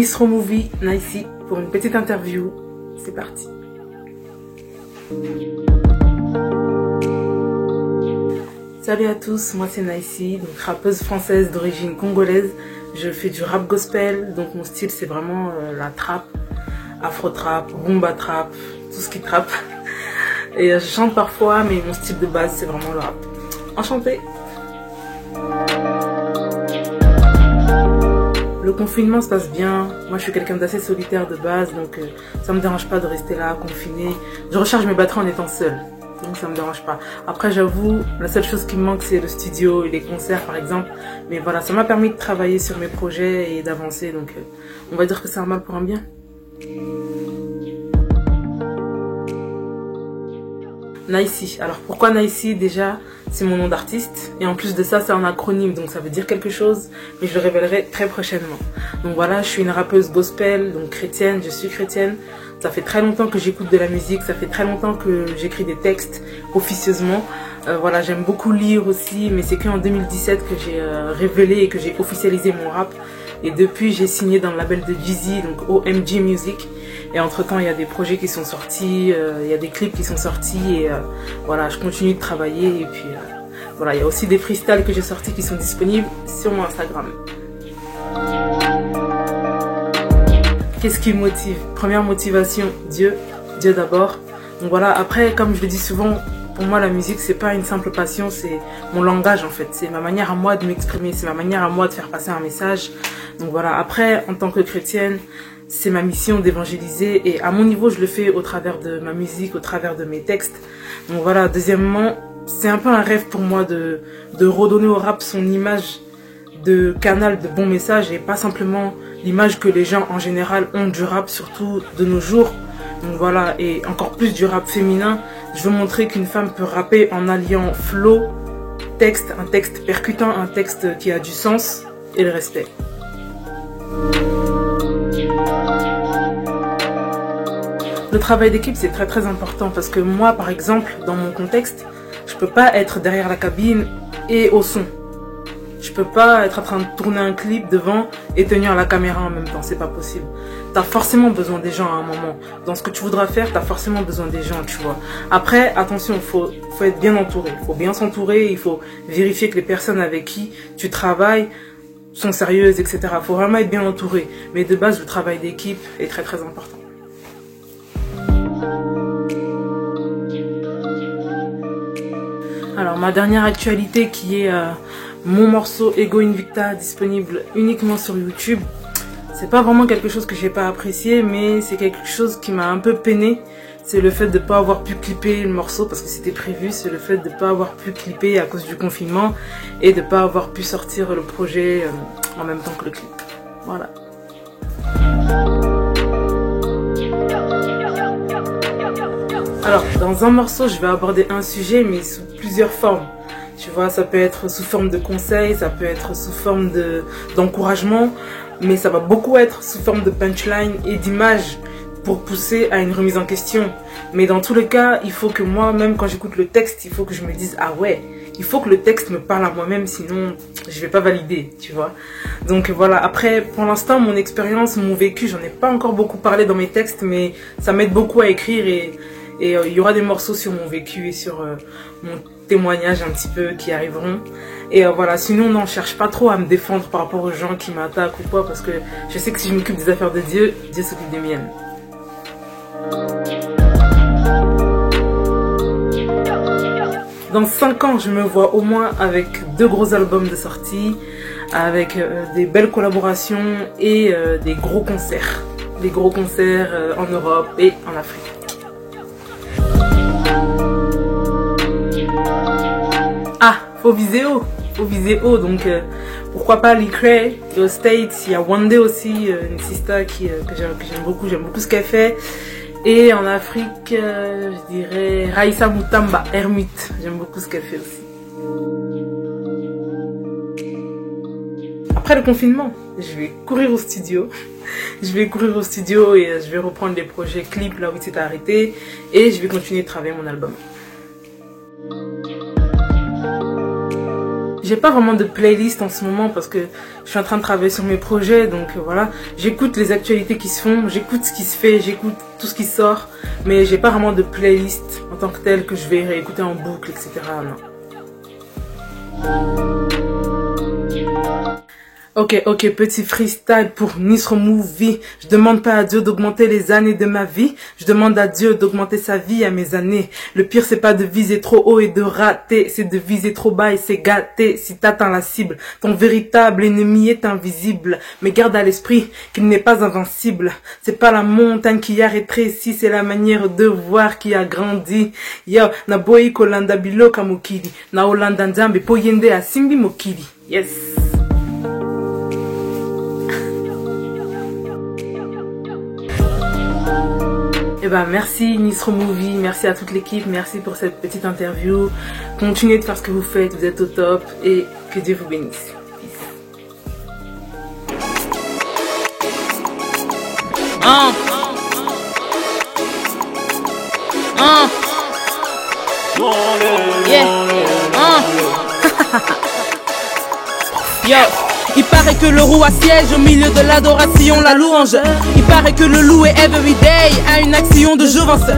Nisro Movie, Naïsi, pour une petite interview. C'est parti. Salut à tous, moi c'est Naïsi, donc rappeuse française d'origine congolaise. Je fais du rap gospel, donc mon style c'est vraiment la trap, afro-trap, rumba trap, tout ce qui trappe. Et je chante parfois, mais mon style de base c'est vraiment le rap. Enchantée. Le confinement se passe bien, moi je suis quelqu'un d'assez solitaire de base, donc ça me dérange pas de rester là, confiné. Je recharge mes batteries en étant seule, donc ça me dérange pas. Après j'avoue, la seule chose qui me manque c'est le studio et les concerts par exemple. Mais voilà, ça m'a permis de travailler sur mes projets et d'avancer, donc on va dire que c'est un mal pour un bien. Naïsi. Alors pourquoi Naïsi? Déjà, c'est mon nom d'artiste. Et en plus de ça, c'est un acronyme, donc ça veut dire quelque chose. Mais je le révélerai très prochainement. Donc voilà, je suis une rappeuse gospel, donc chrétienne, je suis chrétienne. Ça fait très longtemps que j'écoute de la musique, ça fait très longtemps que j'écris des textes officieusement. Voilà, j'aime beaucoup lire aussi, mais c'est qu'en 2017 que j'ai révélé et que j'ai officialisé mon rap. Et depuis, j'ai signé dans le label de Jeezy, donc OMG Music. Et entre temps, il y a des projets qui sont sortis, il y a des clips qui sont sortis. Et voilà, je continue de travailler. Et puis voilà, il y a aussi des freestyles que j'ai sortis qui sont disponibles sur mon Instagram. Qu'est-ce qui me motive? Première motivation, Dieu. Dieu d'abord. Donc voilà, après, comme je le dis souvent, pour moi, la musique, c'est pas une simple passion, c'est mon langage en fait. C'est ma manière à moi de m'exprimer, c'est ma manière à moi de faire passer un message. Donc voilà, après, en tant que chrétienne, c'est ma mission d'évangéliser et à mon niveau, je le fais au travers de ma musique, au travers de mes textes. Donc voilà, deuxièmement, c'est un peu un rêve pour moi de redonner au rap son image de canal de bons messages et pas simplement l'image que les gens en général ont du rap, surtout de nos jours. Donc voilà, et encore plus du rap féminin. Je veux montrer qu'une femme peut rapper en alliant flow, texte, un texte percutant, un texte qui a du sens et le respect. Le travail d'équipe c'est très important parce que moi par exemple dans mon contexte je peux pas être derrière la cabine et au son. Je peux pas être en train de tourner un clip devant et tenir la caméra en même temps, c'est pas possible. T'as forcément besoin des gens à un moment. Dans ce que tu voudras faire, t'as forcément besoin des gens, tu vois. Après, attention, faut être bien entouré. Faut bien s'entourer, il faut vérifier que les personnes avec qui tu travailles sont sérieuses, etc. Faut vraiment être bien entouré. Mais de base, le travail d'équipe est très important. Alors, ma dernière actualité qui est mon morceau Ego Invicta disponible uniquement sur YouTube. C'est pas vraiment quelque chose que j'ai pas apprécié, mais c'est quelque chose qui m'a un peu peiné. C'est le fait de pas avoir pu clipper le morceau parce que c'était prévu. C'est le fait de pas avoir pu clipper à cause du confinement et de pas avoir pu sortir le projet en même temps que le clip. Voilà. Alors, dans un morceau, je vais aborder un sujet, mais sous plusieurs formes. Tu vois, ça peut être sous forme de conseils, ça peut être sous forme d'encouragement, mais ça va beaucoup être sous forme de punchline et d'images pour pousser à une remise en question. Mais dans tous les cas, il faut que moi, même quand j'écoute le texte, il faut que je me dise « Ah ouais !» Il faut que le texte me parle à moi-même, sinon je vais pas valider, tu vois. Donc voilà, après, pour l'instant, mon expérience, mon vécu, j'en ai pas encore beaucoup parlé dans mes textes, mais ça m'aide beaucoup à écrire et il y aura des morceaux sur mon vécu et sur mon témoignage un petit peu qui arriveront. Et voilà, sinon non, je cherche pas trop à me défendre par rapport aux gens qui m'attaquent ou quoi, parce que je sais que si je m'occupe des affaires de Dieu, Dieu s'occupe des miennes. Dans 5 ans, je me vois au moins avec 2 gros albums de sortie, avec des belles collaborations et des gros concerts. Des gros concerts en Europe et en Afrique. Ah, faut viser haut, donc pourquoi pas Lecrae, aux States, il y a One Day aussi, une sista que j'aime beaucoup ce qu'elle fait. Et en Afrique, je dirais Raïssa Moutamba, Hermite, j'aime beaucoup ce qu'elle fait aussi. Après le confinement, je vais courir au studio. Je vais courir au studio et je vais reprendre les projets clips là où il s'est arrêté. Et je vais continuer de travailler mon album. j'ai pas vraiment de playlist en ce moment parce que je suis en train de travailler sur mes projets, donc voilà. J'écoute les actualités qui se font, j'écoute ce qui se fait, j'écoute tout ce qui sort, mais j'ai pas vraiment de playlist en tant que telle que je vais réécouter en boucle, etc. Non. Ok, petit freestyle pour Nisro Movie. Je demande pas à Dieu d'augmenter les années de ma vie. Je demande à Dieu d'augmenter sa vie à mes années. Le pire, c'est pas de viser trop haut et de rater. C'est de viser trop bas et c'est gâté. Si t'atteins la cible, ton véritable ennemi est invisible. Mais garde à l'esprit qu'il n'est pas invincible. C'est pas la montagne qui arrêterait si c'est la manière de voir qui a grandi. Yo, na boy kolanda biloka mokili. Na olanda nzambe po yende a simbi mokili. Yes. Eh ben, merci Nisro Movie, merci à toute l'équipe, merci pour cette petite interview. Continuez de faire ce que vous faites, vous êtes au top et que Dieu vous bénisse. Yo. Il paraît que le roi siège au milieu de l'adoration, la louange. Il paraît que le loup est everyday à une action de jouvence.